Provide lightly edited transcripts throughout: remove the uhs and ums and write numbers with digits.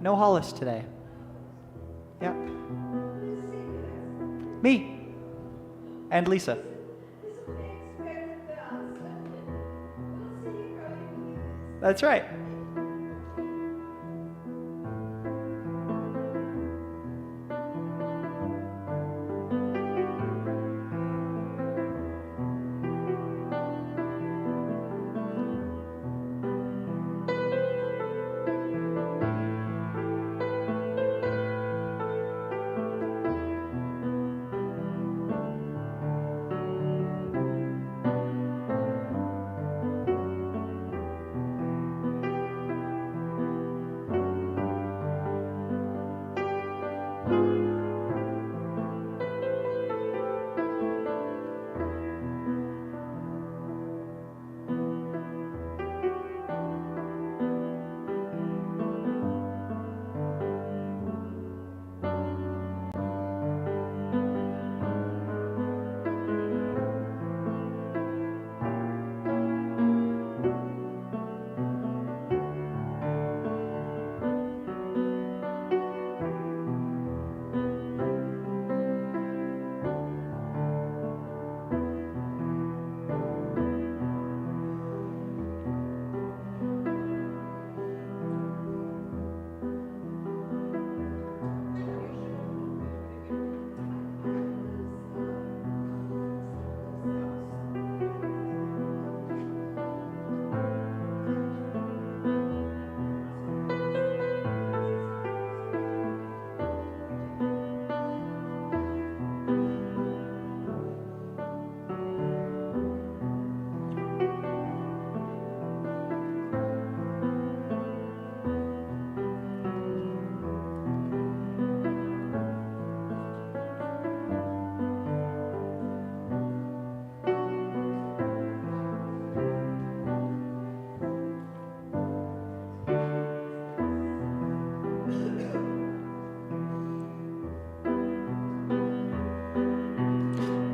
No Hollis today. Yeah. Me. And Lisa. That's right.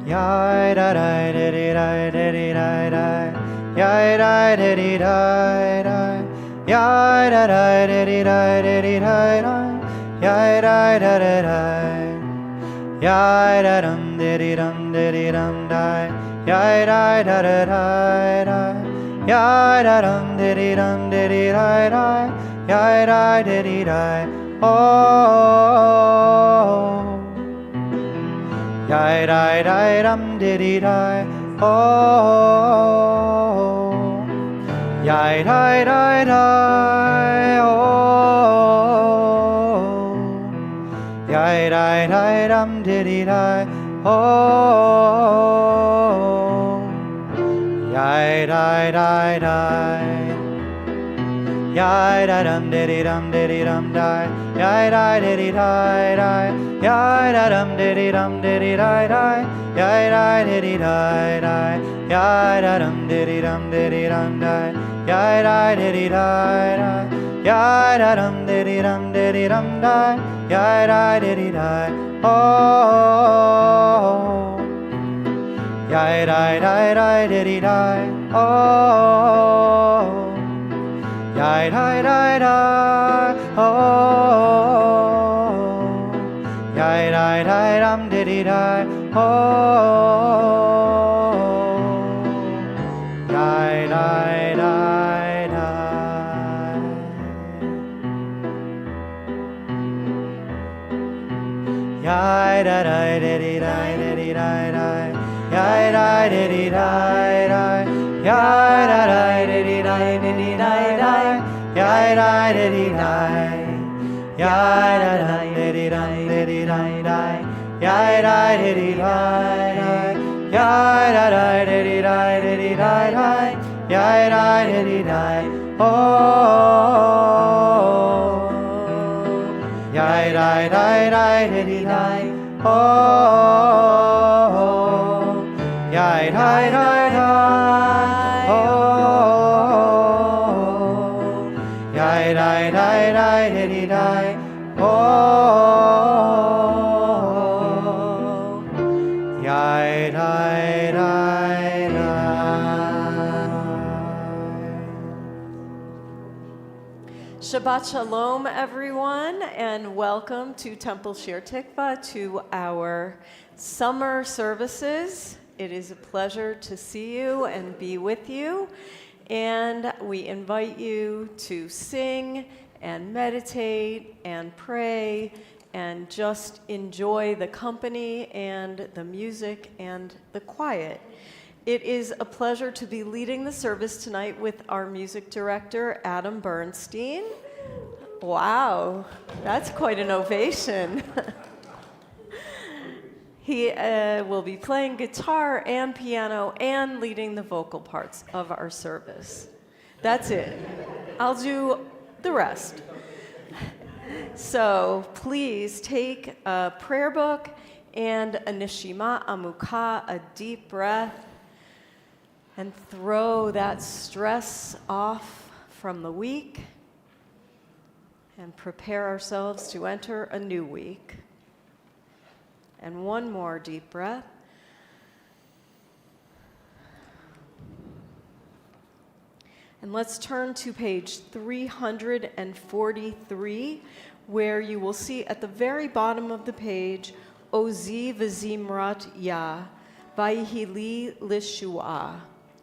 Yai da da da da da da da. Yai da da da da da. Yai da da da da da da da. Yai da da da da. Yai da dum da dum da dum da. Yai da da da da da. Yai da dum da dum da da da. Yai da da da da. Oh. Yai da da dum diddy da. Oh. Yai da da da. Oh. Yai da da dum diddy da. Oh. Yai da da da. Yai da dum diddy dum da. Yai da diddy da da. Yai da dum diddy da. Yai da diddy da da. Yai da dum diddy dum da. Yai da diddy da da. Yai da dum diddy dum da. Yai da diddy da. Oh. Yai da da da diddy da. Oh. Yai da da da. Oh. Yai da da dum diddy da. Oh. Yai da da da. Yai da da diddy da diddy da da. Yai da diddy da da. Yai da da diddy da diddy da da. Yai da diddy da. Yai da da diddy da diddy da da. Yai da diddy da da. Yai da da diddy da diddy da da. Yai da diddy da. Oh. Yai da da da diddy da. Oh. Yai da da da. Oh. Yai da da da diddy da. Oh. Yai da da da. Shabbat Shalom, everyone, and welcome to Temple Shir Tikva, to our summer services. It is a pleasure to see you and be with you, and we invite you to sing and meditate and pray and just enjoy the company and the music and the quiet. It is a pleasure to be leading the service tonight with our music director, Adam Bernstein. Wow, that's quite an ovation. He will be playing guitar and piano and leading the vocal parts of our service. That's it. I'll do the rest. So please take a prayer book and a neshima amukha, a deep breath, and throw that stress off from the week and prepare ourselves to enter a new week. And one more deep breath. And let's turn to page 343, where you will see at the very bottom of the page, Ozi v'zimrat ya, vayihili lishua.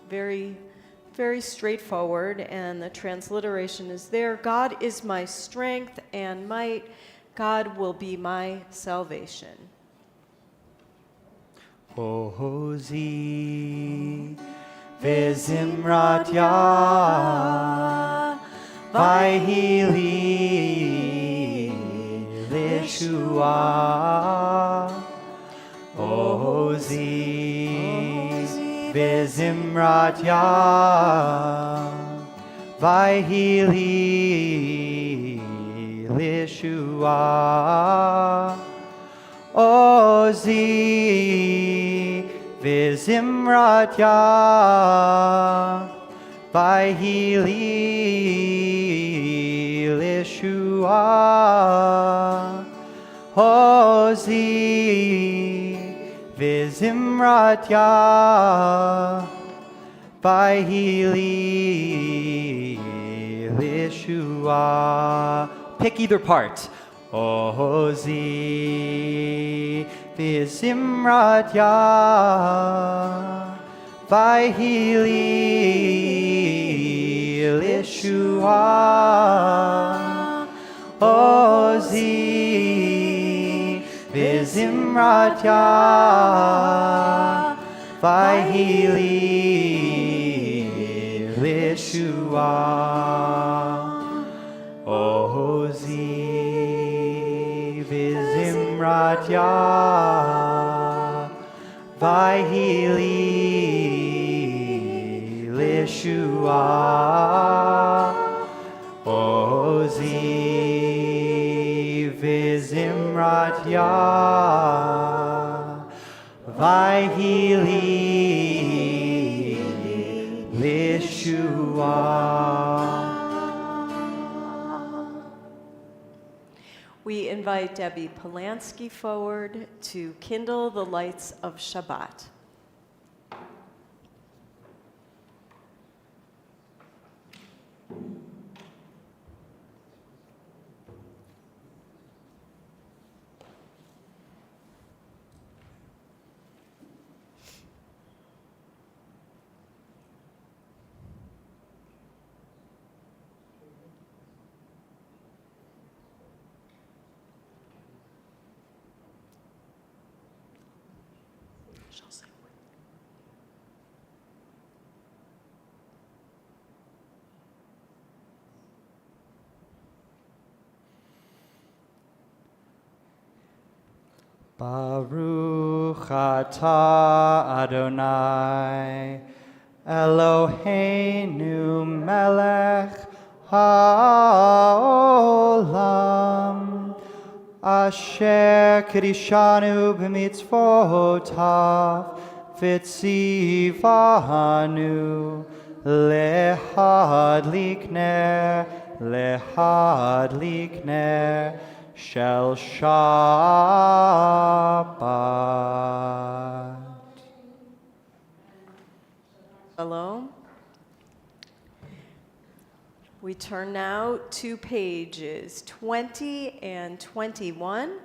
Very, very straightforward, and the transliteration is there. God is my strength and might. God will be my salvation. Ozi v'zimrat ya, vayihili lishua. Ozi v'zimrat ya, vayihili lishua. Ozi v'zimrat ya, vayihili lishua. Ozi v'zimrat ya, vayihili lishua. Pick either part. Ozi v'zimrat ya, vayihili lishua. Ozi v'zimrat ya, vayihili lishua. Ozi v'zimrat ya, vayihili lishua. Ozi v'zimrat ya, vayihili lishua. We invite Debbie Polanski forward to kindle the lights of Shabbat. Baruch atah Adonai Eloheinu melech haolam asher kiddushanu b'mitzvotav v'tzivanu lehadlik ner shel Shabbat. Shalom. We turn now to pages 20 and 21.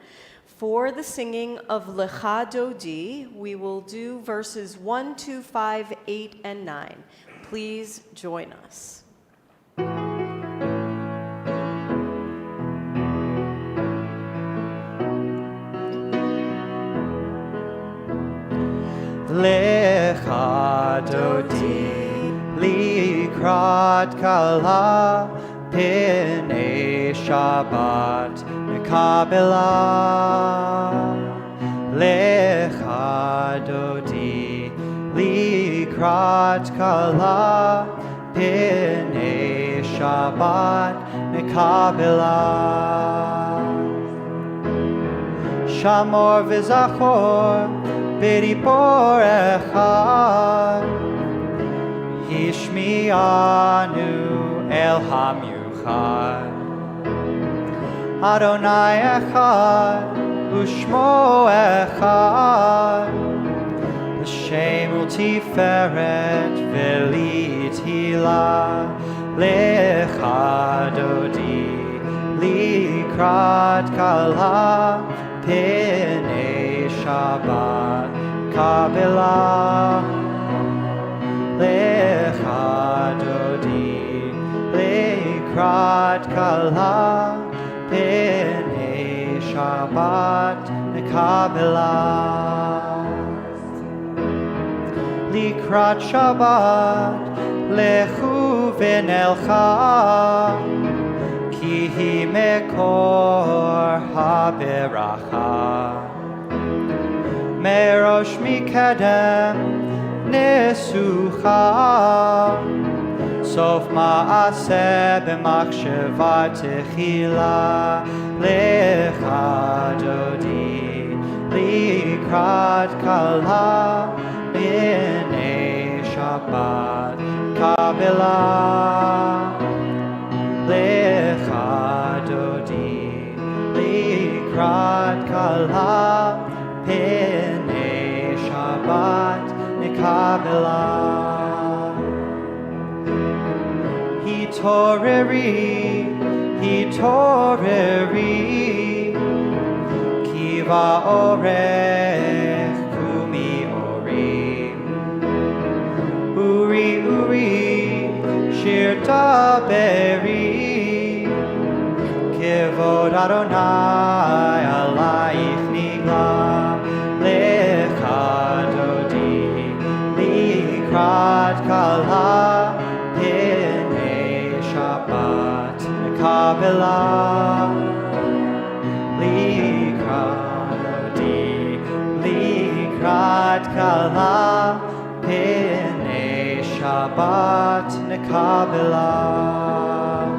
For the singing of Lecha Dodi, we will do verses 1, 2, 5, 8, and 9. Please join us. Lecha Dodi likrat kala P'nei Shabbat Kabbalat Lecha Dodi likrat kala P'nei Shabbat Kabbalat Shamor v'zachor b'ripor echad Hishmi'anu el hamyuchad Adonai echad u'shmo echad L'shem u'tiferet v'litila Lecha Dodi likrat kala P'nei Shabbat Kabbalat Lecha Dodi likrat kala P'nei Shabbat Kabbalat Likrat Shabbat lechu v'nelcha Ki hi mekor haberacha Merosh mikedem nesucha Sof ma'aseh b'machsheva techila Lecha Dodi likrat kala P'nei Shabbat Kabbalat Lecha Dodi likrat kala P'nei Shabbat Kabbalat Hitoreri Kiva orech kumi ori Uri shir taberi Kevod Adonai alayich nigla Lecha Dodi likrat kala P'nei Shabbat Kabbalat Likrat Dodi likrat kala P'nei Shabbat Kabbalat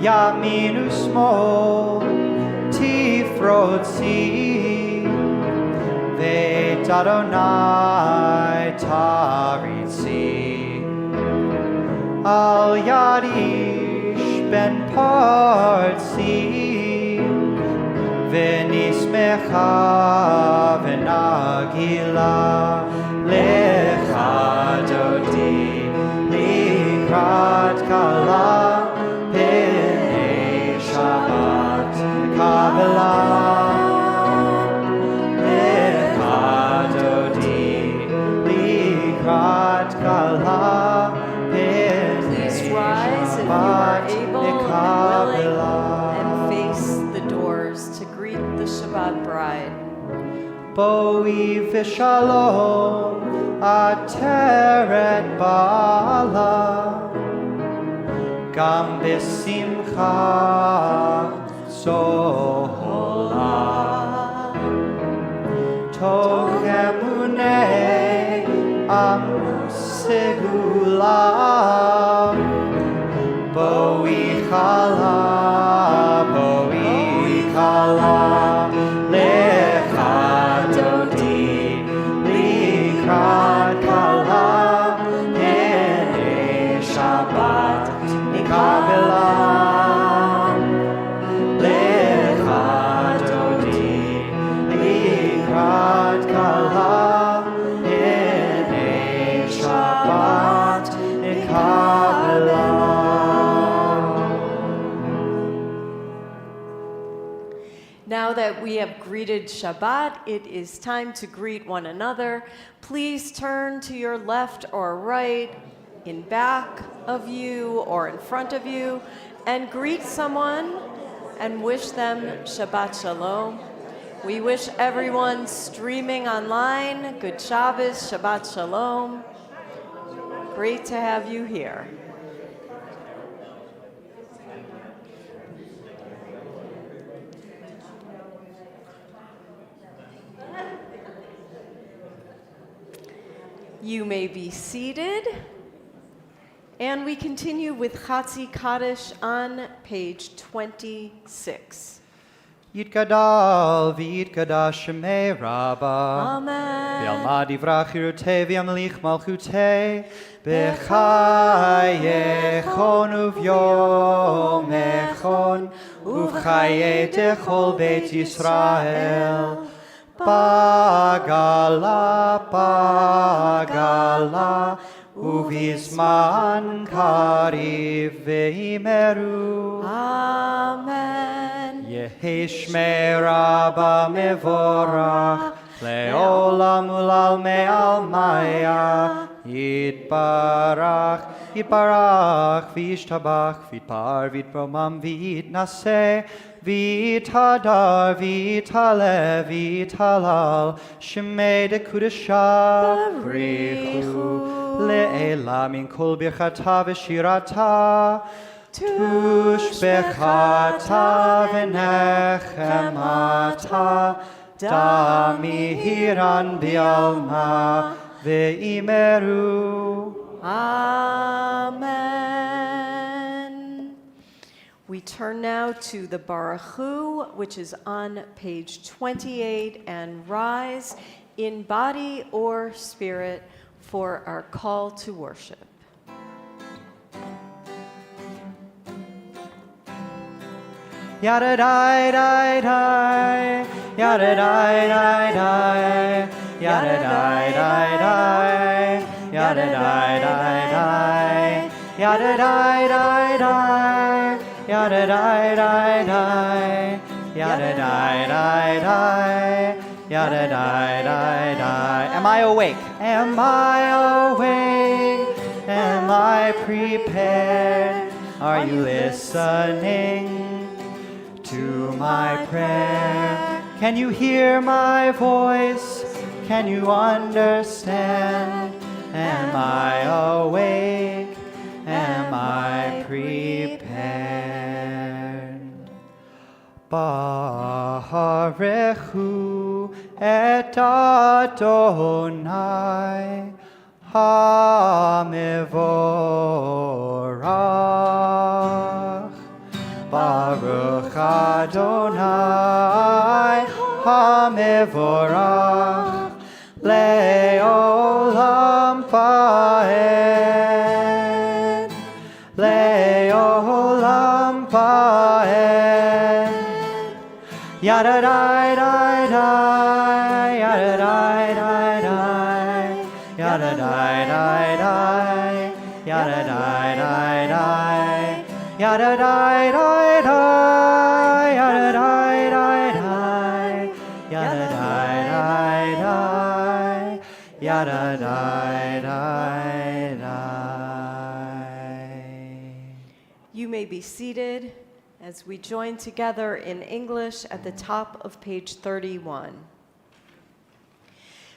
Yamin u'smol tifrotzi Veit Adonai taritzi Al yadish ben partzi V'nismecha v'nagila Lecha Dodi likrat kala P'nei Shabbat Kabbalat Lecha Dodi likrat kala Please rise if you are able and willing and face the doors to greet the Shabbat bride. Boi v'shalom ateret bala Gam b'simcha zohola Toch emunei am segula Boi chala Lecha Dodi likrat kala P'nei Shabbat Kabbalat Lecha Dodi likrat kala P'nei Shabbat Kabbalat have greeted Shabbat, it is time to greet one another. Please turn to your left or right, in back of you or in front of you, and greet someone and wish them Shabbat Shalom. We wish everyone streaming online good Shabbos, Shabbat Shalom. Great to have you here. You may be seated. And we continue with Chatzi Kaddish on page 26. Yitgadal v'yitgadash shemei Rabba. Amen. V'yalmad yivrach yirutei v'yamlich malchutei. B'chayechon uv'yomechon uv'chayei techol beit Yisrael. Bagala, bagala, ובזמן קריב וימרו. Amen. יהי שמי רבה מבורך, לעולם ולעלמי עלמיה. יתברך, יתברך, וישתבח, ויתפאר, ויתרומם, ויתנשא, ויתהדר, ויתעלה, ויתהלל, שמי דקודשה בריחו. לעילה מן כל ברכתה ושירתה, תושבחתה ונחמתה, דמי הירן בעלמה ואימרו. Amen. We turn now to the Baruch Hu, which is on page 28, and rise in body or spirit for our call to worship. Yada dai dai dai, yada dai dai dai, yada dai dai dai, yada dai dai dai, yada dai dai dai, yada dai dai dai, yada dai dai dai, yada dai dai dai. Am I awake? Am I awake? Am I prepared? Are you listening to my prayer? Can you hear my voice? Can you understand? Am I awake? Am I prepared? Barechu et Adonai HaMevorach. Baruch Adonai HaMevorach Le'olam Va'ed. Le'olam Va'ed. Yada dai dai dai, yada dai dai dai, yada dai dai dai, yada dai dai dai, yada dai dai dai, yada dai dai dai, yada dai dai dai, yada dai dai dai. You may be seated as we join together in English at the top of page 31.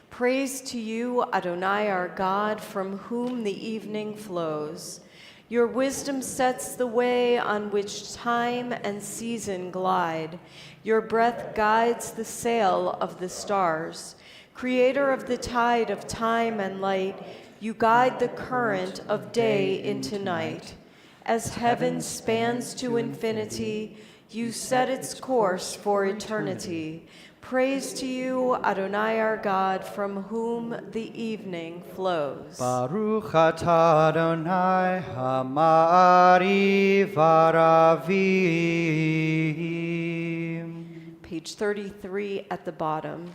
Praise to you, Adonai our God, from whom the evening flows. Your wisdom sets the way on which time and season glide. Your breath guides the sail of the stars. Creator of the tide of time and light, you guide the current of day into night. As heaven spans to infinity, you set its course for eternity. Praise to you, Adonai our God, from whom the evening flows. Baruch atah Adonai Hamari Varavim. Page 33 at the bottom.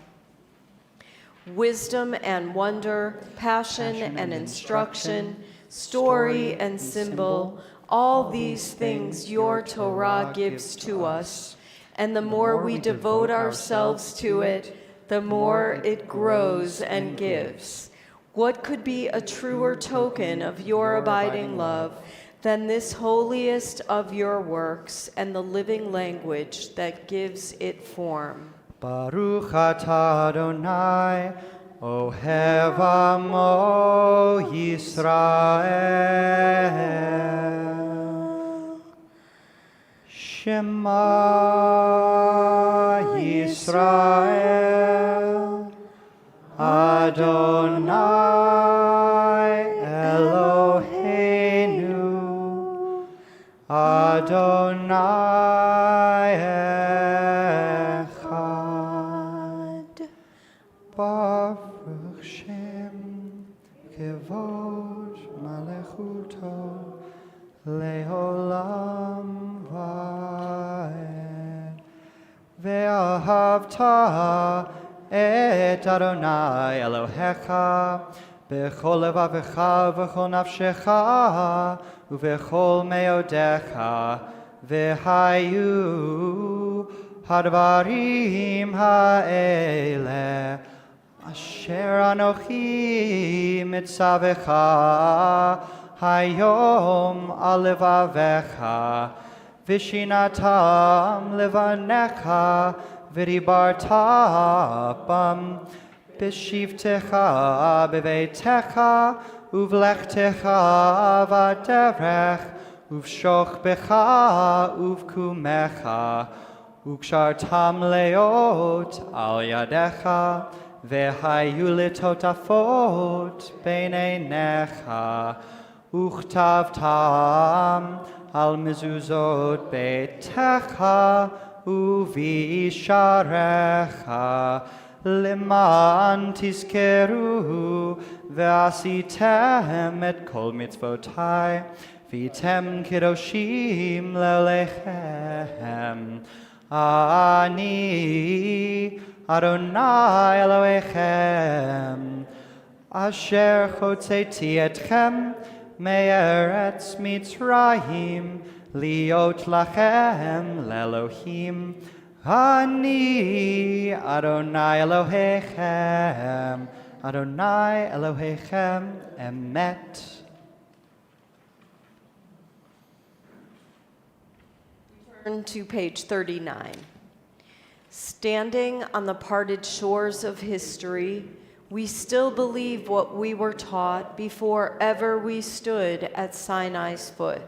Wisdom and wonder, passion and instruction, story and symbol, all these things your Torah gives to us. And the more we devote ourselves to it, the more it grows and gives. What could be a truer token of your abiding love than this holiest of your works and the living language that gives it form? Baruch atah Adonai, Ohev Amo Yisrael. Shema Yisrael, Adonai Eloheinu, Adonai Echad. Baruch Shem Kevod Malechuto Leolam Vaed. Ve'ahavta et Adonai Elohecha bechol levavecha v'chol nafshecha uvechol meodecha v'hayu hadvarim ha'ele asher anochi mitzavecha hayom alevavecha v'shinatam levanecha v'dibarta bam b'shivtecha b'veitecha uvlechtecha v'aderech uvshochbecha uvkumecha ukshartam leot al yadecha v'hayu litotafot b'neinecha uchtavtam al mezuzot beitecha uvisharecha leman tizkeru ve'asitem et kol mitzvotai v'item kidoshim lelechem ani Adonai Elohechem asher chotzeti etchem me'eretz Mitzrayim liot lachem le'Elohim ani Adonai Elohechem Adonai Elohechem emet. Turn to page 39. Standing on the parted shores of history, we still believe what we were taught before ever we stood at Sinai's foot,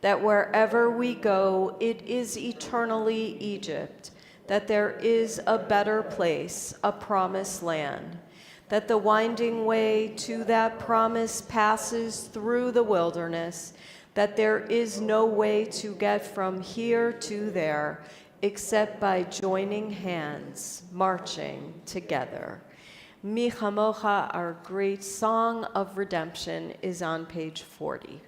that wherever we go, it is eternally Egypt, that there is a better place, a promised land, that the winding way to that promise passes through the wilderness, that there is no way to get from here to there except by joining hands, marching together. Mi Chamocha, our great song of redemption, is on page 40.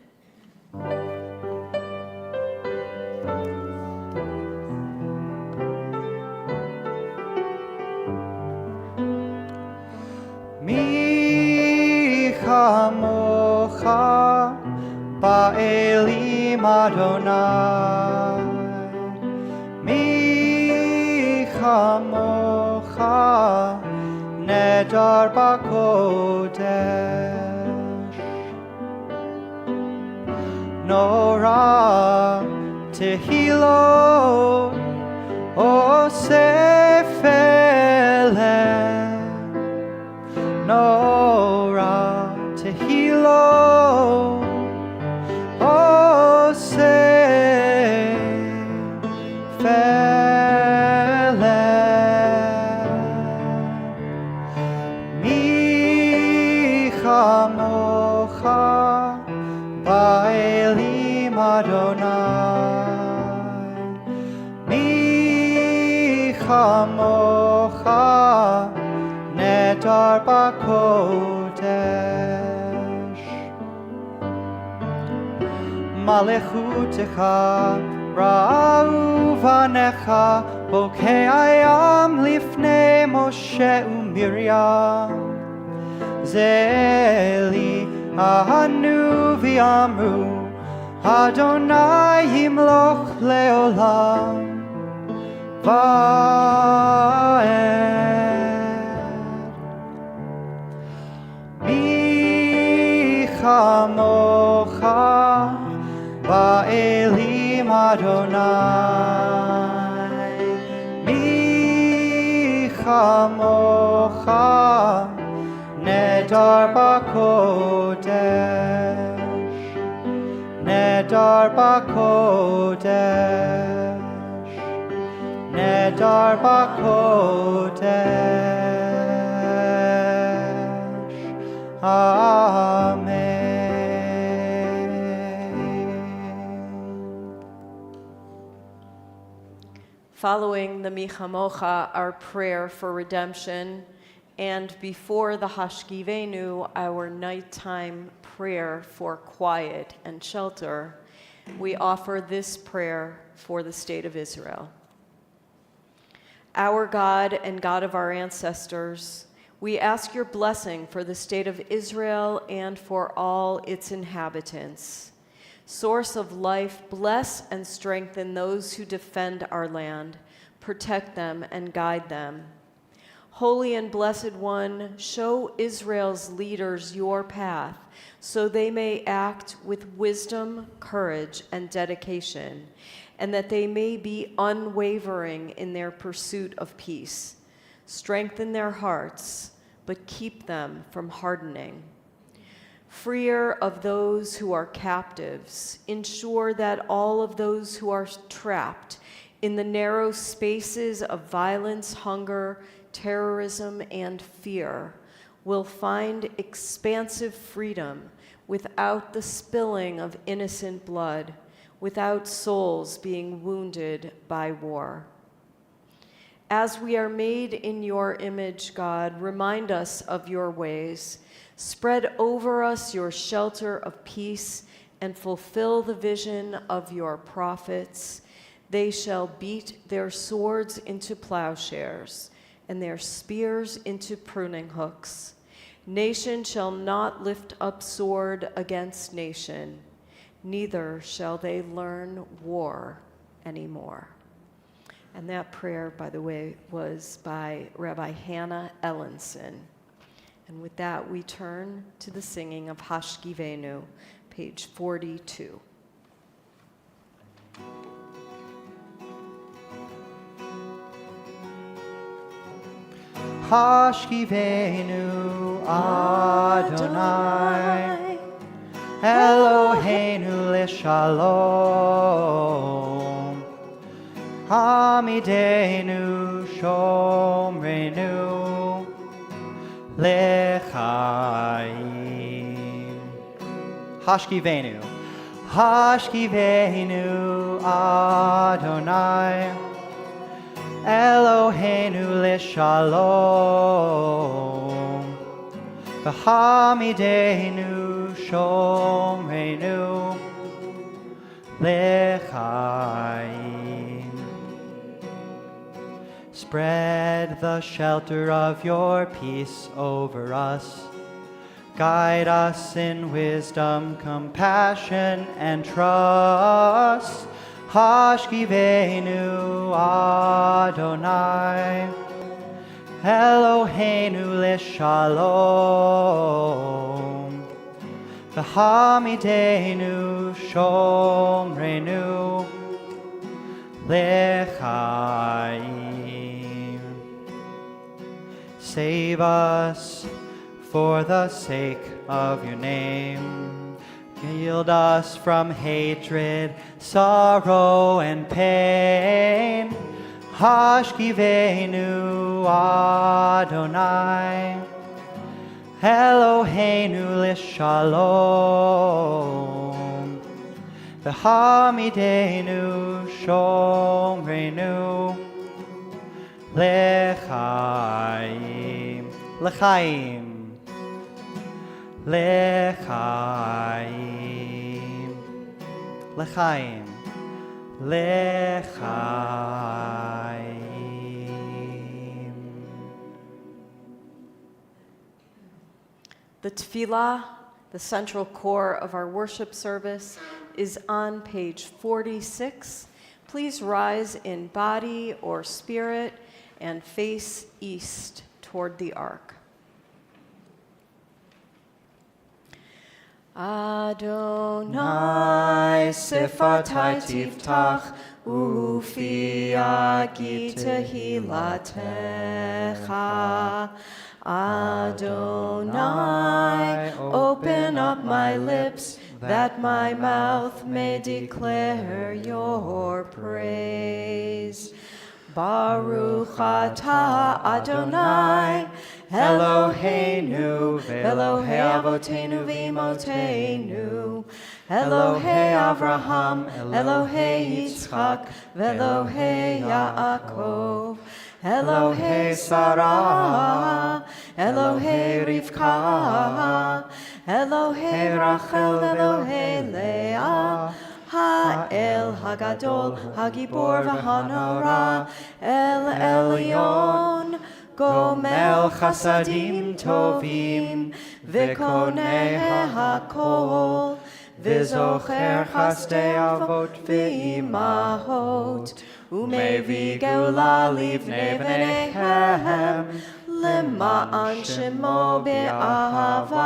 Mi Chamocha Ba'elim Adonai, Mi Chamocha Nedar B'Kodesh, Nora Tehilot Osef Eleh, Nora Tehilot Ba'elim Adonai, Mi Chamocha Nedar B'Kodesh, Malechutecha Ra'u Vanecha Bokei Ayam Lifnei Moshe u'Miriam Zeli Ahanu v'amru Adonai yimloch leolam Mi chamocha ba'elim Adonai. Mi chamocha nedar b'kodesh. Nedar b'kodesh. Nedar b'kodesh. Amen. Following the Michamocha, our prayer for redemption, and before the Hashkivenu, our nighttime prayer for quiet and shelter, we offer this prayer for the state of Israel. Our God and God of our ancestors, we ask your blessing for the state of Israel and for all its inhabitants. Source of life, bless and strengthen those who defend our land, protect them and guide them. Holy and Blessed One, show Israel's leaders your path, so they may act with wisdom, courage, and dedication, and that they may be unwavering in their pursuit of peace. Strengthen their hearts, but keep them from hardening. Freer of those who are captives, ensure that all of those who are trapped in the narrow spaces of violence, hunger, terrorism, and fear will find expansive freedom without the spilling of innocent blood, without souls being wounded by war. As we are made in your image, God, remind us of your ways. Spread over us your shelter of peace and fulfill the vision of your prophets. They shall beat their swords into plowshares and their spears into pruning hooks. Nation shall not lift up sword against nation, neither shall they learn war anymore. And that prayer, by the way, was by Rabbi Hannah Ellenson. And with that, we turn to the singing of Hashkivenu, page 42. Hashkivenu Adonai, Eloheinu l'shalom, Hamidenu Shomrenu Lechaim. Hashkivenu, Hashkivenu Adonai, Eloheinu l'shalom, V'hamidenu Shomrenu Lechaim. Spread the shelter of your peace over us. Guide us in wisdom, compassion, and trust. Hashkivenu Adonai, Eloheinu l'shalom, V'hamidenu Shomrenu Lechaim. Save us for the sake of your name. Shield us from hatred, sorrow, and pain. Hashkivenu Adonai, Eloheinu l'shalom, V'hamidenu Shomrenu Lechaim. Lechaim. Lechaim, Lechaim, Lechaim. The tefillah, the central core of our worship service, is on page 46. Please rise in body or spirit and face east toward the ark. Adonai sifatai tiftach ufi agi tehilatecha. Adonai, open up my lips, that my mouth may declare your praise. Baruch atah Adonai, Eloheinu, Elohei Avotenu v'Imotenu, Elohei Avraham, Elohei Yitzchak, Elohei Yaakov, Elohei Sarah, Elohei Rivka, Elohei Rachel, Elohei Leah, Ha'el Hagadol, Hagibor v'Hanora, El Elyon, Gomel Chasadim Tovim, V'koneh HaKol, V'zocher Chasdei Avot v'Imahot, Umevi Geula Livnei V'neihem, Lema'an Shemo Be'ahava,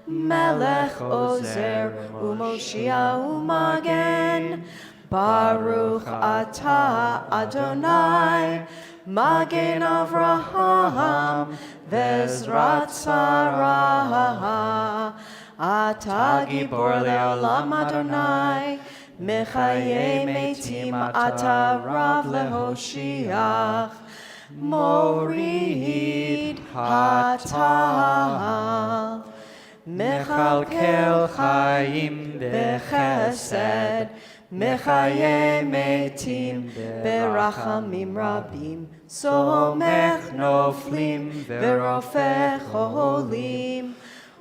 Melech Ozer Umoshia Umagen, Baruch Atah Adonai, Magen Avraham, Vezrat Sarah, Atah Gibor Le'olam Adonai, Mechaye Metim Atah Rav Lehoshiach, Morid Hatal, Mechalkel Chaim Bechesed, Mechaye Metim Berachamim Rabim, Somech Noflim Verofech Cholim,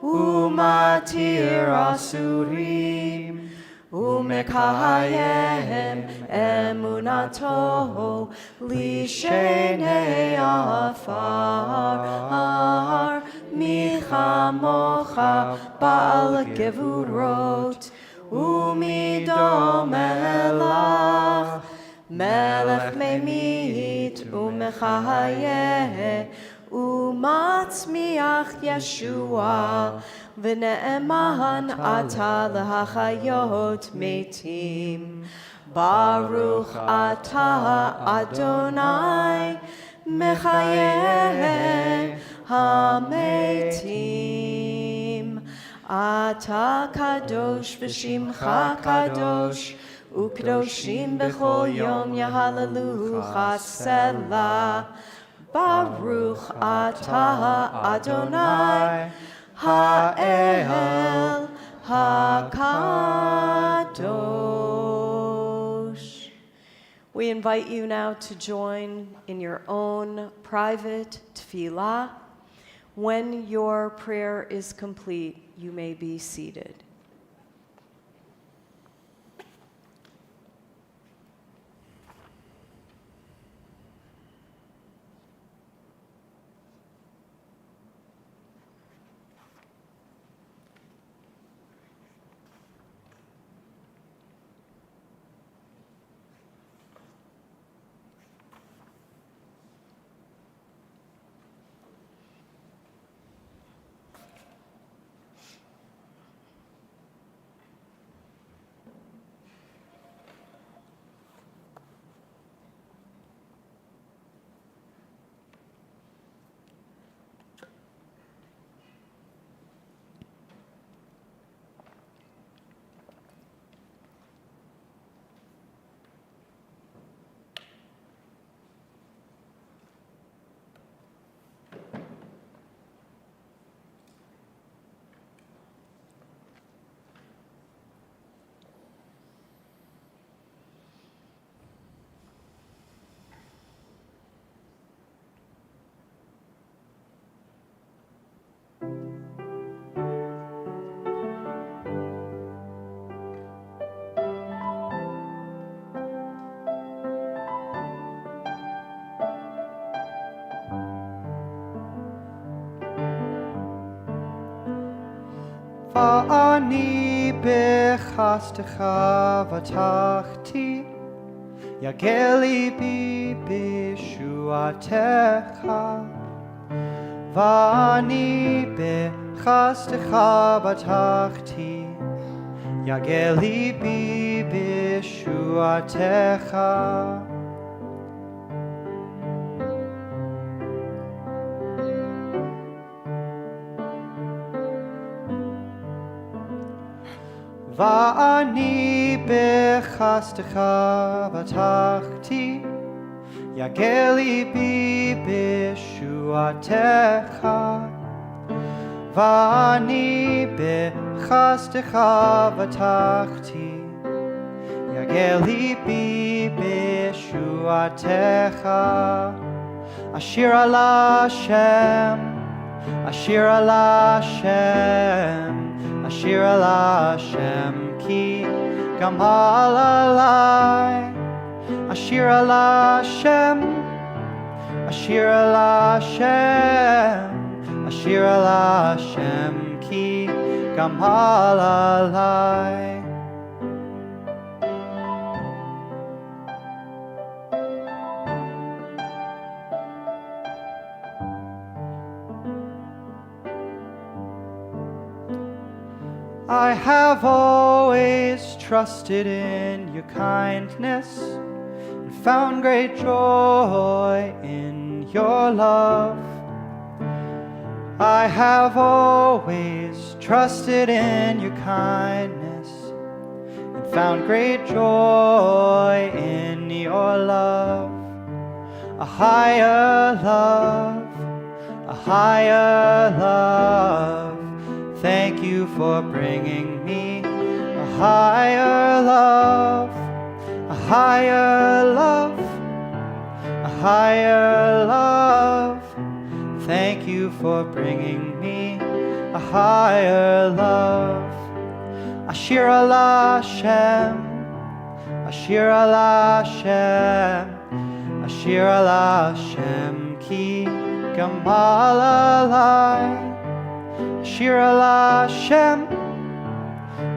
Umatir Asurim, Umekayem Emunato Lishenei Afar, Michamocha Baal Gevurot, Umidom Elach, Melech Memit Umechayeh, Umatzmiach Yeshua, V'ne'eman Ata L'hachayot Metim. Baruch Atah Adonai, Mechayeh HaMetim. Ata Kadosh V'Shimcha Kadosh, U'Kadoshim B'chol Yom Yahalalucha Selah. Baruch Atah Adonai, Ha'el HaKadosh. We invite you now to join in your own private tefillah. When your prayer is complete, you may be seated. Va'ani bechastecha vatachti, yagel libi bishuatecha. Vani bechastecha vatachti, yagel libi bishuatecha. Va'ani bechastecha vatachti, yagel libi bishuatecha. Va'ani bechastecha vatachti, yagel libi bishuatecha. Ashir ala Hashem, Ashir ala Hashem, Ashir ala Hashem ki gamal alai. Ashir ala Hashem, Ashir ala Hashem, Ashir ala Hashem ki gamal alai. I have always trusted in your kindness and found great joy in your love. I have always trusted in your kindness and found great joy in your love. A higher love, a higher love. Thank you for bringing me a higher love, a higher love, a higher love. Thank you for bringing me a higher love. Ashir ala Hashem, Ashir ala Hashem, Ashir ala Hashem ki gamal alai. Ashir ala Hashem,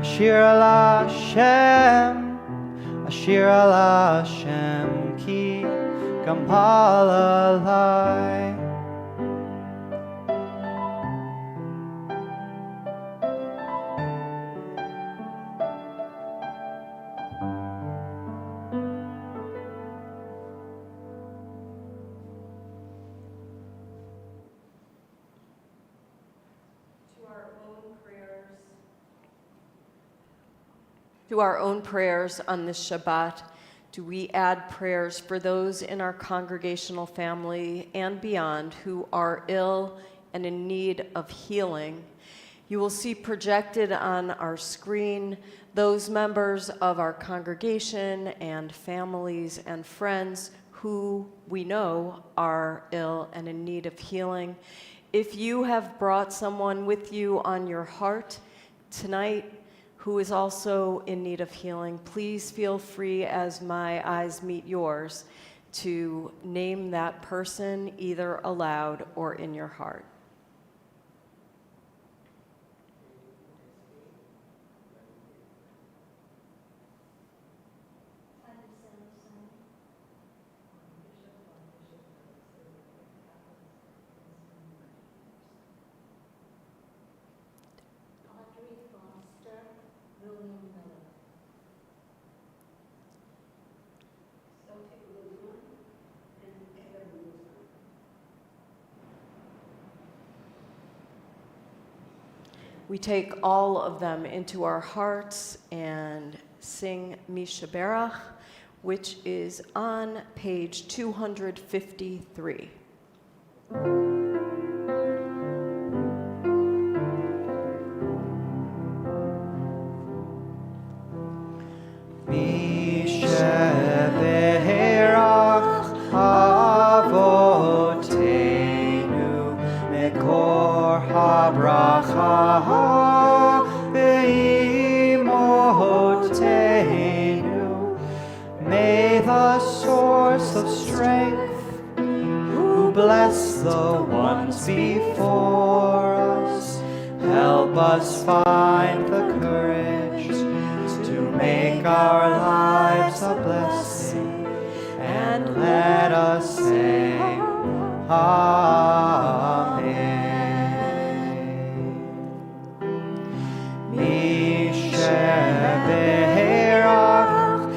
Ashir ala Hashem, Ashir ala Hashem ki gamal alai. To our own prayers on this Shabbat, do we add prayers for those in our congregational family and beyond who are ill and in need of healing. You will see projected on our screen those members of our congregation and families and friends who we know are ill and in need of healing. If you have brought someone with you on your heart tonight who is also in need of healing, please feel free, as my eyes meet yours, to name that person either aloud or in your heart. We take all of them into our hearts and sing Mishaberach, which is on page 253. Mishaberach avotenu mekor habracha ve'imotenu. May the source of strength, who bless the ones before us, help us find the courage make our lives a blessing, and let us say, Amen. Misheberach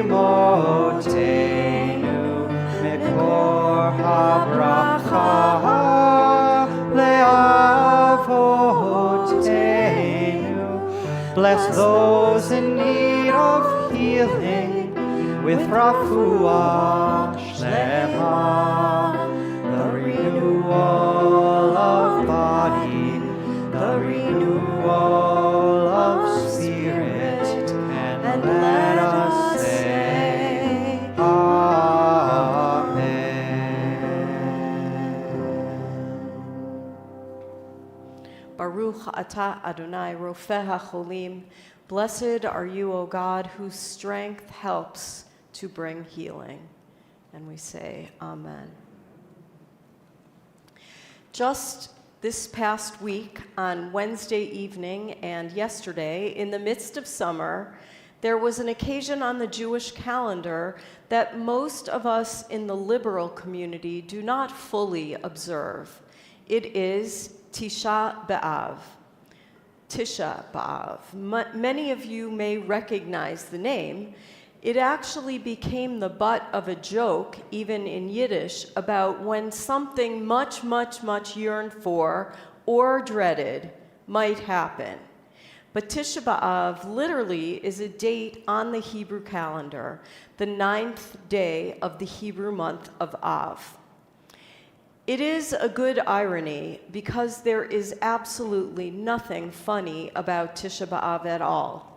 imotenu mekor habracha leavotenu. Bless those in need of healing with refuah shlema, the renewal of body, the renewal of spirit, and let us say, Amen. Baruch atah Adonai Rofeh HaCholim. Blessed are you, O God, whose strength helps to bring healing. And we say, Amen. Just this past week, on Wednesday evening and yesterday, in the midst of summer, there was an occasion on the Jewish calendar that most of us in the liberal community do not fully observe. It is Tisha B'Av. Tisha B'Av. Many of you may recognize the name. It actually became the butt of a joke, even in Yiddish, about when something much, much, much yearned for or dreaded might happen. But Tisha B'Av literally is a date on the Hebrew calendar, the 9th day of the Hebrew month of Av. It is a good irony because there is absolutely nothing funny about Tisha B'Av at all.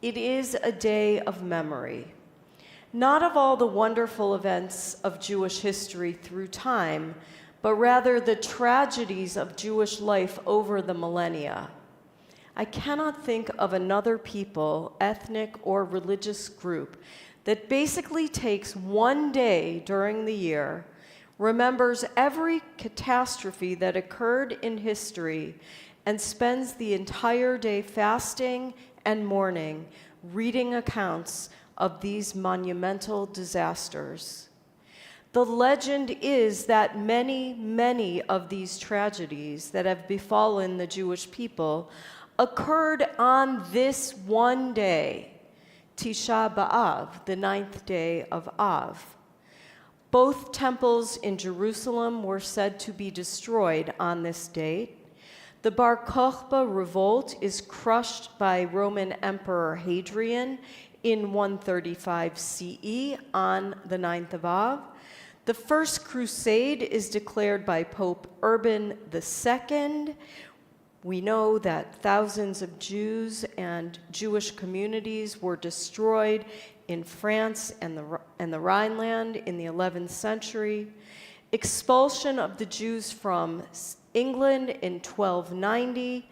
It is a day of memory, not of all the wonderful events of Jewish history through time, but rather the tragedies of Jewish life over the millennia. I cannot think of another people, ethnic or religious group that basically takes one day during the year, remembers every catastrophe that occurred in history, and spends the entire day fasting and mourning, reading accounts of these monumental disasters. The legend is that many, many of these tragedies that have befallen the Jewish people occurred on this one day, Tisha B'Av, the 9th day of Av. Both temples in Jerusalem were said to be destroyed on this date. The Bar Kokhba revolt is crushed by Roman Emperor Hadrian in 135 CE on the 9th of Av. The First Crusade is declared by Pope Urban II. We know that thousands of Jews and Jewish communities were destroyed in France and the Rhineland in the 11th century. Expulsion of the Jews from England in 1290.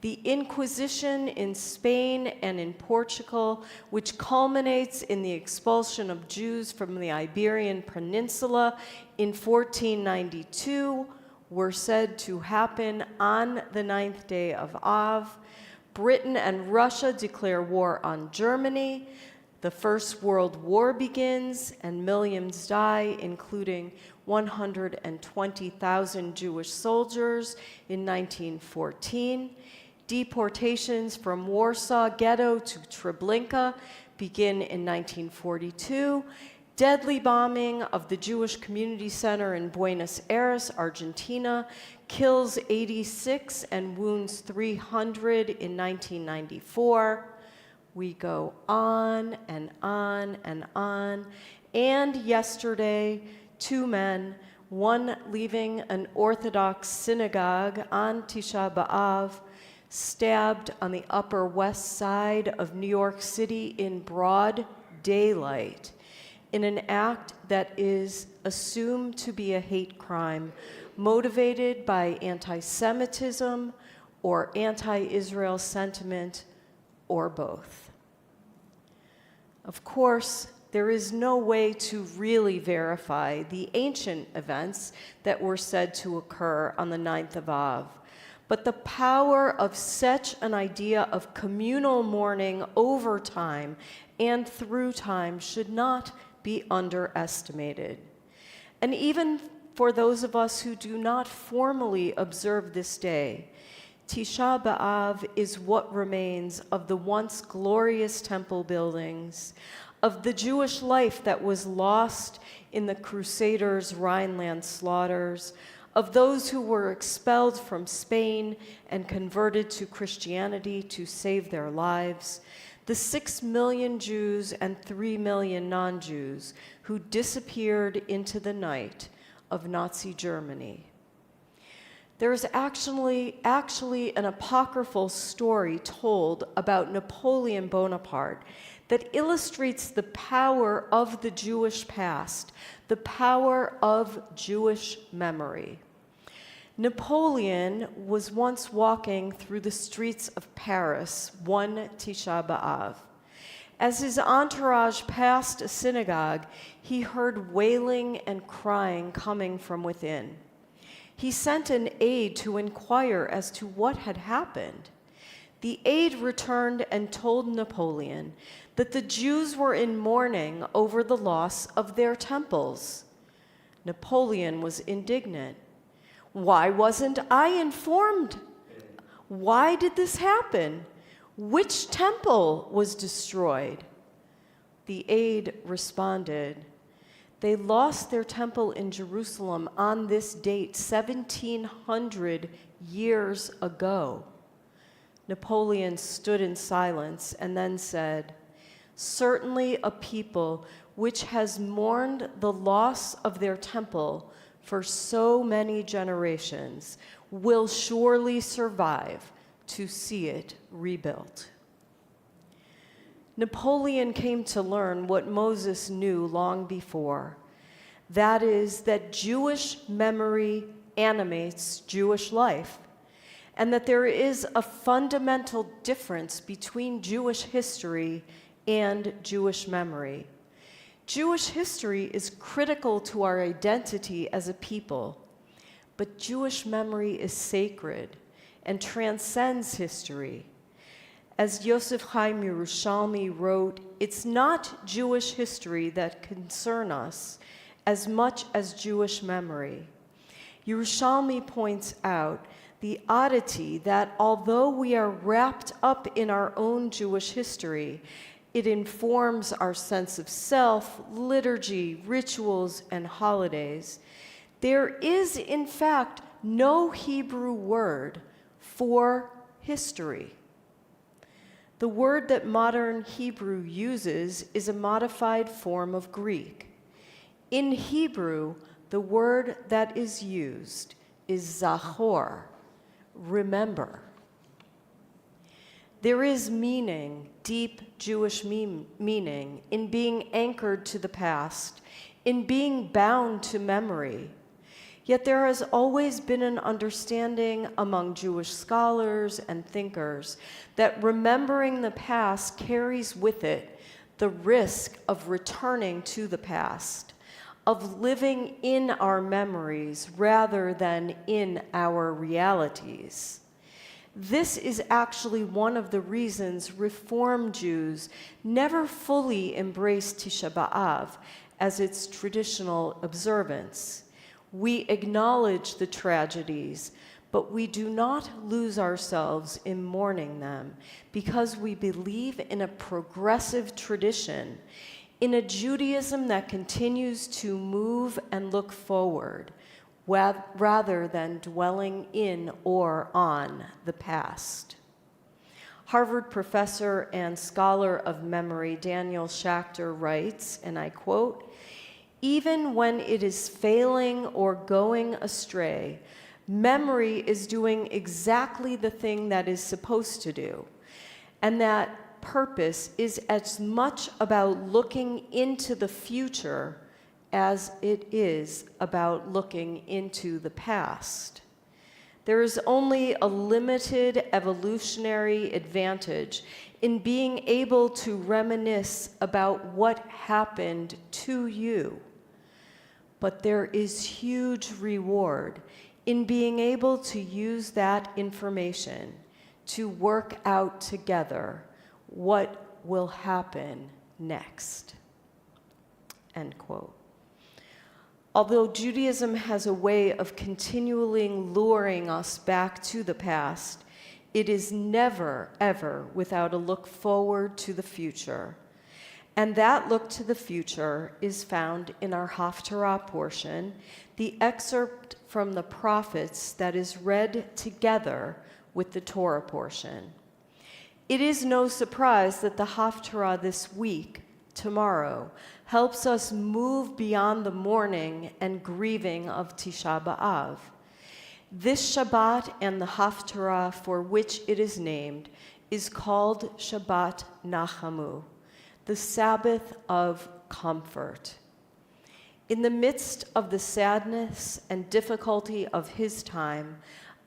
The Inquisition in Spain and in Portugal, which culminates in the expulsion of Jews from the Iberian Peninsula in 1492, were said to happen on the 9th day of Av. Britain and Russia declare war on Germany. The First World War begins, and millions die, including 120,000 Jewish soldiers in 1914. Deportations from Warsaw Ghetto to Treblinka begin in 1942. Deadly bombing of the Jewish Community Center in Buenos Aires, Argentina, kills 86 and wounds 300 in 1994. We go on and on and on. And yesterday, 2 men, one leaving an Orthodox synagogue on Tisha B'Av, stabbed on the Upper West Side of New York City in broad daylight, in an act that is assumed to be a hate crime motivated by anti-Semitism or anti-Israel sentiment, or both. Of course, there is no way to really verify the ancient events that were said to occur on the 9th of Av, But the power of such an idea of communal mourning over time and through time should not be underestimated. And even for those of us who do not formally observe this day, Tisha B'Av is what remains of the once glorious temple buildings, of the Jewish life that was lost in the Crusaders' Rhineland slaughters, of those who were expelled from Spain and converted to Christianity to save their lives, the 6 million Jews and 3 million non-Jews who disappeared into the night of Nazi Germany. There is actually an apocryphal story told about Napoleon Bonaparte that illustrates the power of the Jewish past, the power of Jewish memory. Napoleon was once walking through the streets of Paris one Tisha B'Av. As his entourage passed a synagogue, he heard wailing and crying coming from within. He sent an aide to inquire as to what had happened. The aide returned and told Napoleon that the Jews were in mourning over the loss of their temples. Napoleon was indignant. Why wasn't I informed? Why did this happen? Which temple was destroyed? The aide responded, they lost their temple in Jerusalem on this date 1,700 years ago. Napoleon stood in silence and then said, certainly a people which has mourned the loss of their temple for so many generations will surely survive to see it rebuilt. Napoleon came to learn what Moses knew long before. That is, that Jewish memory animates Jewish life, and that there is a fundamental difference between Jewish history and Jewish memory. Jewish history is critical to our identity as a people, but Jewish memory is sacred and transcends history. As Yosef Chaim Yerushalmi wrote, it's not Jewish history that concerns us as much as Jewish memory. Yerushalmi points out the oddity that although we are wrapped up in our own Jewish history, it informs our sense of self, liturgy, rituals, and holidays. There is, in fact, no Hebrew word for history. The word that modern Hebrew uses is a modified form of Greek. In Hebrew, the word that is used is zachor, remember. There is meaning, deep Jewish meaning, in being anchored to the past, in being bound to memory. Yet there has always been an understanding among Jewish scholars and thinkers that remembering the past carries with it the risk of returning to the past, of living in our memories rather than in our realities. This is actually one of the reasons Reform Jews never fully embraced Tisha B'Av as its traditional observance. We acknowledge the tragedies, but we do not lose ourselves in mourning them because we believe in a progressive tradition, in a Judaism that continues to move and look forward, rather than dwelling in or on the past. Harvard professor and scholar of memory Daniel Schachter writes, and I quote, even when it is failing or going astray, memory is doing exactly the thing that is supposed to do. And that purpose is as much about looking into the future as it is about looking into the past. There is only a limited evolutionary advantage in being able to reminisce about what happened to you. But there is huge reward in being able to use that information to work out together what will happen next. End quote. Although Judaism has a way of continually luring us back to the past, it is never, ever without a look forward to the future. And that look to the future is found in our Haftarah portion, the excerpt from the prophets that is read together with the Torah portion. It is no surprise that the Haftarah this week, tomorrow, helps us move beyond the mourning and grieving of Tisha B'Av. This Shabbat and the Haftarah for which it is named is called Shabbat Nachamu, the Sabbath of comfort. In the midst of the sadness and difficulty of his time,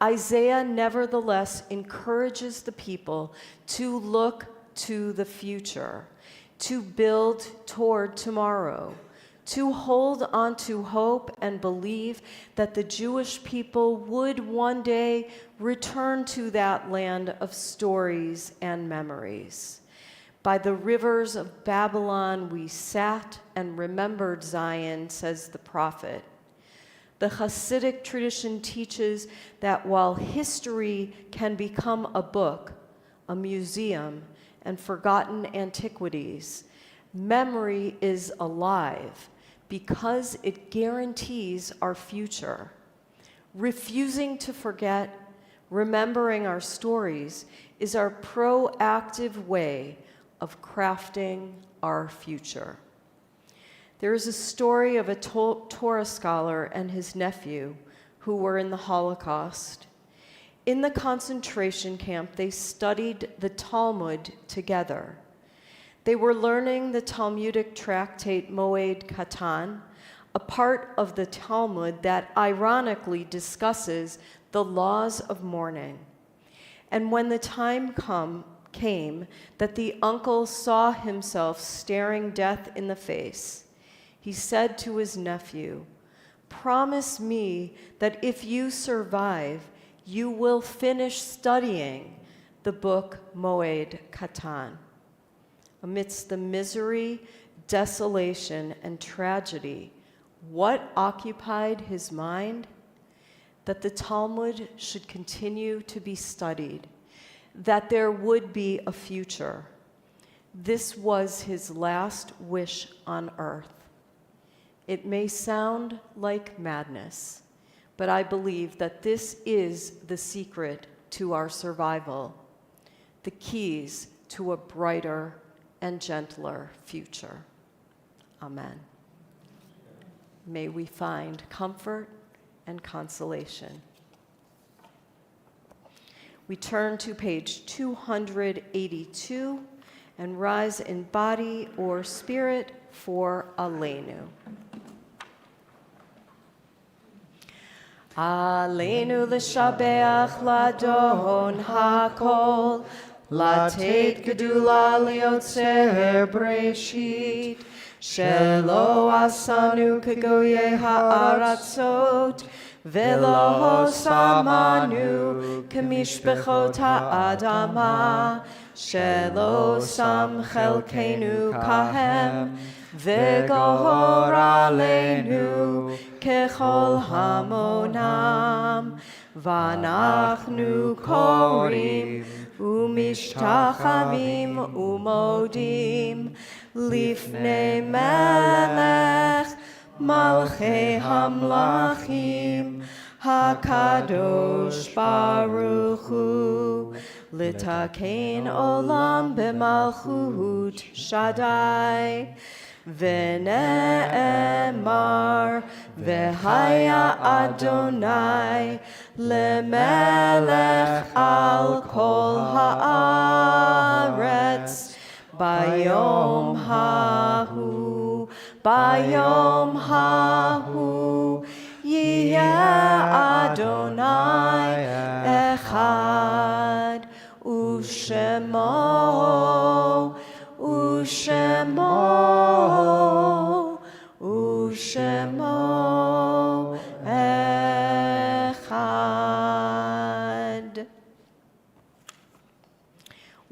Isaiah nevertheless encourages the people to look to the future, to build toward tomorrow, to hold on to hope and believe that the Jewish people would one day return to that land of stories and memories. By the rivers of Babylon we sat and remembered Zion, says the prophet. The Hasidic tradition teaches that while history can become a book, a museum, and forgotten antiquities, memory is alive because it guarantees our future. Refusing to forget, remembering our stories, is our proactive way of crafting our future. There is a story of a Torah scholar and his nephew who were in the Holocaust. In the concentration camp, they studied the Talmud together. They were learning the Talmudic tractate Moed Katan, a part of the Talmud that ironically discusses the laws of mourning. And when the time came that the uncle saw himself staring death in the face, he said to his nephew, "Promise me that if you survive, you will finish studying the book Moed Katan." Amidst the misery, desolation, and tragedy, what occupied his mind? That the Talmud should continue to be studied, that there would be a future. This was his last wish on earth. It may sound like madness, but I believe that this is the secret to our survival, the keys to a brighter and gentler future. Amen. May we find comfort and consolation. We turn to page 282 and rise in body or spirit for Aleinu. Aleinu l'shabeach ladon hakol, latet gedula liotzer breshit, shelo asanu kegoye ha'aratzot, velo samanu kemishpechot ha'adama, shelo sam chelkenu kahem, v'gohor aleinu kechol hamonam, v'anachnu korim umishtachavim umodim lifnei melech malchei hamlachim hakadosh baruch hu litakein olam b'malchut shaddai v'ne'emar v'haya Adonai lemelech al kol haaretz bayom hahu yiyeh Adonai echad u'shemo echad.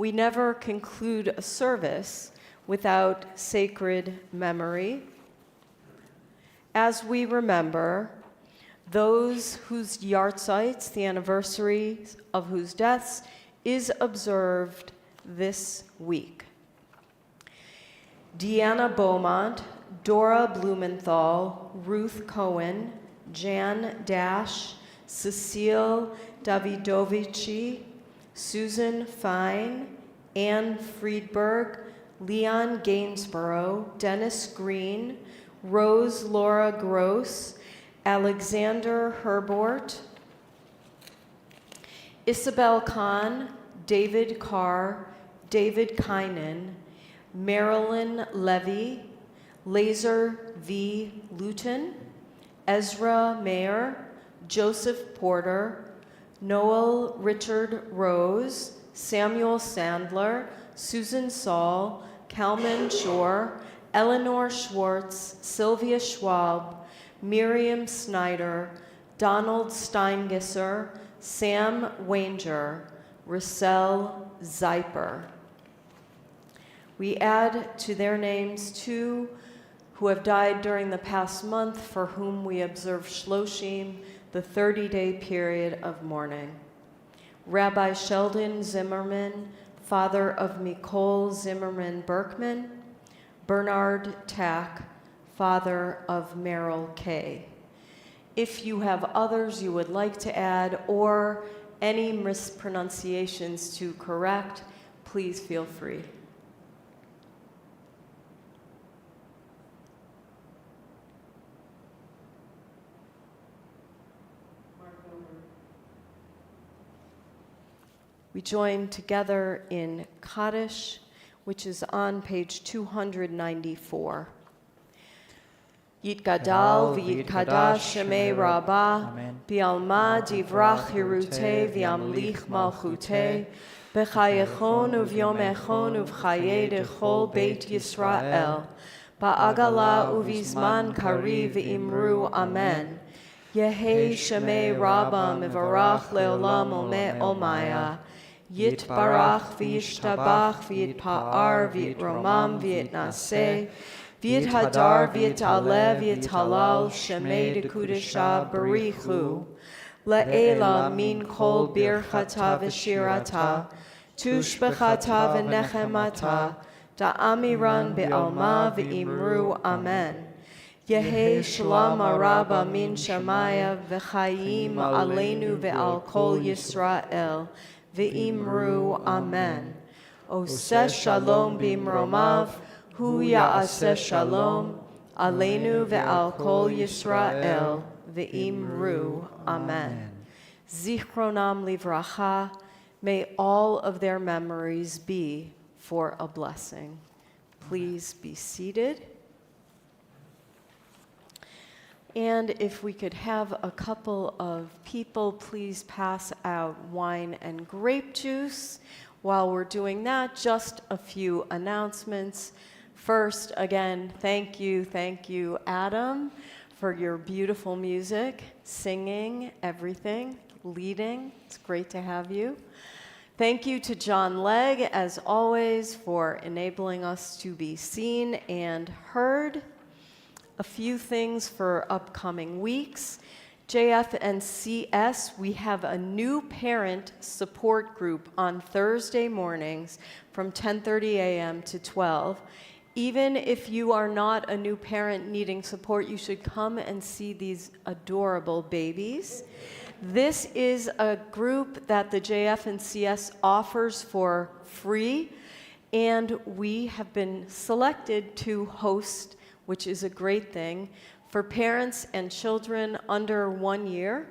we never conclude a service without sacred memory, as we remember those whose yahrzeits, the anniversary of whose deaths, is observed this week. Deanna Beaumont, Dora Blumenthal, Ruth Cohen, Jan Dash, Cecile Davidovici, Susan Fine, Anne Friedberg, Leon Gainsborough, Dennis Green, Rose Laura Gross, Alexander Herbort, Isabel Kahn, David Carr, David Kynan, Marilyn Levy, Laser V. Luton, Ezra Mayer, Joseph Porter, Noel Richard Rose, Samuel Sandler, Susan Saul, Kalman Shore, Eleanor Schwartz, Sylvia Schwab, Miriam Snyder, Donald Steingisser, Sam Wanger, Russell Zeiper. We add to their names two who have died during the past month, for whom we observe Shloshim, the 30-day period of mourning. Rabbi Sheldon Zimmerman, father of Nicole Zimmerman Berkman, Bernard Tack, father of Merrill Kay. If you have others you would like to add or any mispronunciations to correct, please feel free. We join together in Kaddish, which is on page 294. Yitgadal v'yitkadash shemei Rabbah, bi'alma divrach hirutei v'yamlich malchutei, b'chayechon uv'yomechon uv'chayei dechol beit Yisrael, ba'agala uv'izman kariv v'imru amen. Yehei shemei Rabbah mivarach leolam omeh omaya, Yitbarach v'yishtabach v'yitpa'ar v'yitromam v'yitnaseh, v'yithadar v'yitaleh v'yitalal shemei dekudesha barichu, le'ela min kol birchata v'shirata, tushbechata v'nechemata, da'amiran be'alma v'imru amen. Yehei shalom araba min shamaya v'chayim aleinu ve'al kol Yisrael, V'imru amen. Oseh shalom bimromav, hu ya'aseh shalom, aleinu ve'al kol Yisrael, v'imru amen. Zichronam livracha, may all of their memories be for a blessing. Please be seated. And if we could have a couple of people please pass out wine and grape juice. While we're doing that, just a few announcements. First, again, thank you, Adam, for your beautiful music, singing, everything, leading. It's great to have you. Thank you to John Legg, as always, for enabling us to be seen and heard. A few things for upcoming weeks. JF and CS, we have a new parent support group on Thursday mornings from 10:30 a.m. to 12. Even if you are not a new parent needing support, you should come and see these adorable babies. This is a group that the JF and CS offers for free, and we have been selected to host, which is a great thing, for parents and children under 1 year.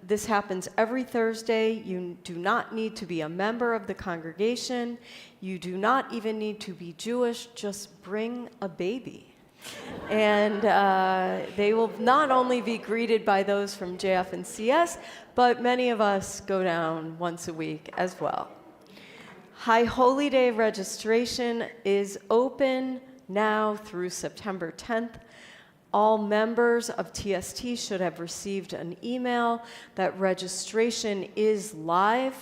This happens every Thursday. You do not need to be a member of the congregation. You do not even need to be Jewish. Just bring a baby. And they will not only be greeted by those from JF and CS, but many of us go down once a week as well. High Holy Day registration is open now through September 10th. All members of TST should have received an email that registration is live.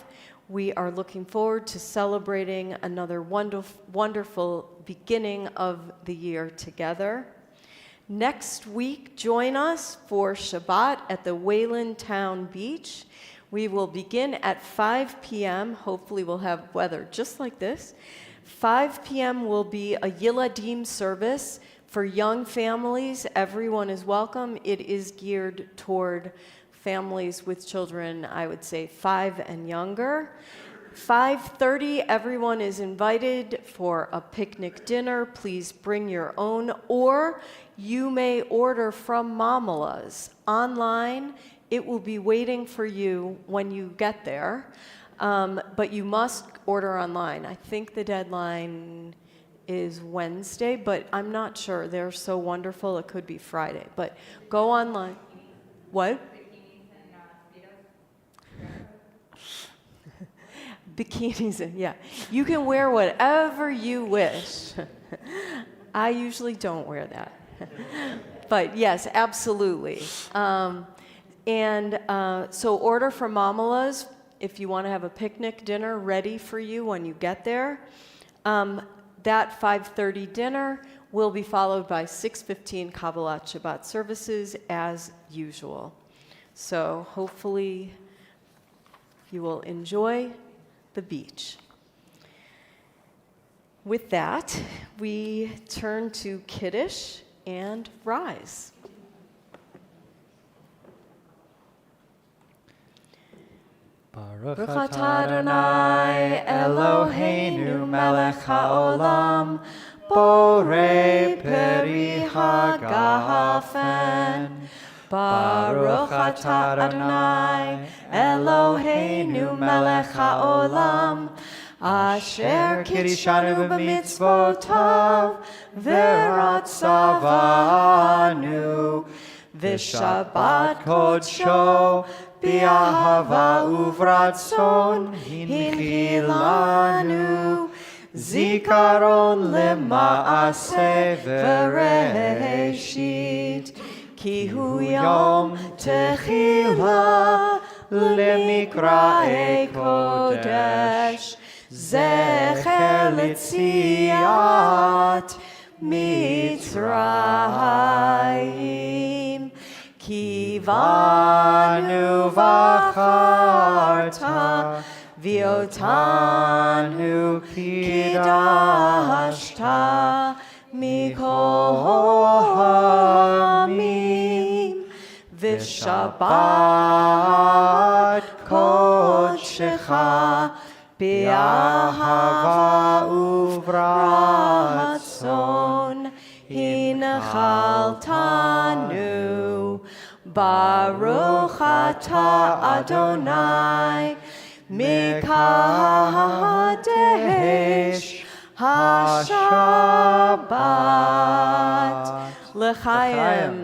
We are looking forward to celebrating another wonderful beginning of the year together. Next week, join us for Shabbat at the Wayland Town Beach. We will begin at 5 p.m. Hopefully we'll have weather just like this. 5 p.m. will be a Yiladim service for young families. Everyone is welcome. It is geared toward families with children, I would say 5 and younger. 5:30, everyone is invited for a picnic dinner. Please bring your own, or you may order from Mamala's online. It will be waiting for you when you get there, but you must order online. I think the deadline is Wednesday, but I'm not sure. They're so wonderful, it could be Friday, but go online. What? Bikinis, yeah. You can wear whatever you wish. I usually don't wear that. But yes, absolutely. So order from Mamala's if you want to have a picnic dinner ready for you when you get there. That 5:30 dinner will be followed by 6:15 Kabbalat Shabbat services as usual. So hopefully you will enjoy the beach. With that, we turn to Kiddush and Rise. Baruch atah Adonai Eloheinu melech haolam borei peri hagafen. Baruch atah Adonai Eloheinu melech haolam asher kiddushanu b'mitzvotav v'ratzavanu v'shabbat kodsho b'ahava uvratzon hinchilanu zikaron lema'aseh v'reshit ki hu yom techila lemikra'e kodesh zecher l'tziat Mitzrayim ki vanu v'acharta v'otanu kidashta mikol ha'amim v'shabbat kodshecha b'ahava uvratzon hinchaltanu baruch atah Adonai mikadesh hashabbat l'chaim.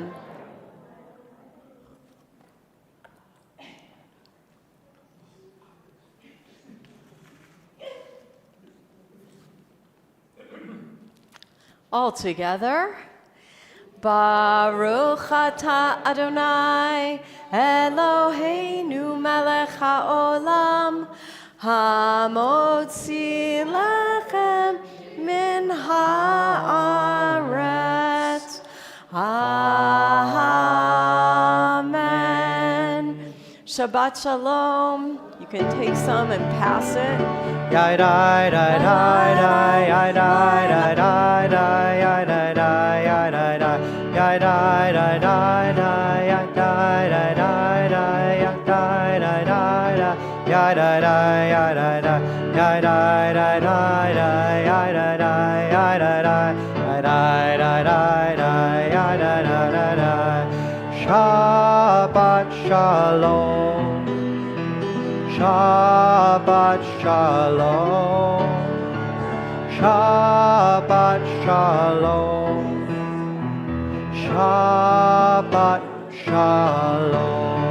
All together. Baruch atah Adonai Eloheinu melech haolam hamotzi lechem min haaretz. Amen. Shabbat shalom. You can take some and pass it. Yai dai dai dai dai yai dai dai dai dai yai dai dai yai dai dai yai dai dai dai dai yai dai dai dai dai yai dai dai dai dai yai dai dai yai dai dai yai dai dai dai dai yai dai dai yai dai dai yai dai dai dai dai yai dai dai dai dai. Shabbat shalom. Shabbat shalom, Shabbat shalom, Shabbat shalom.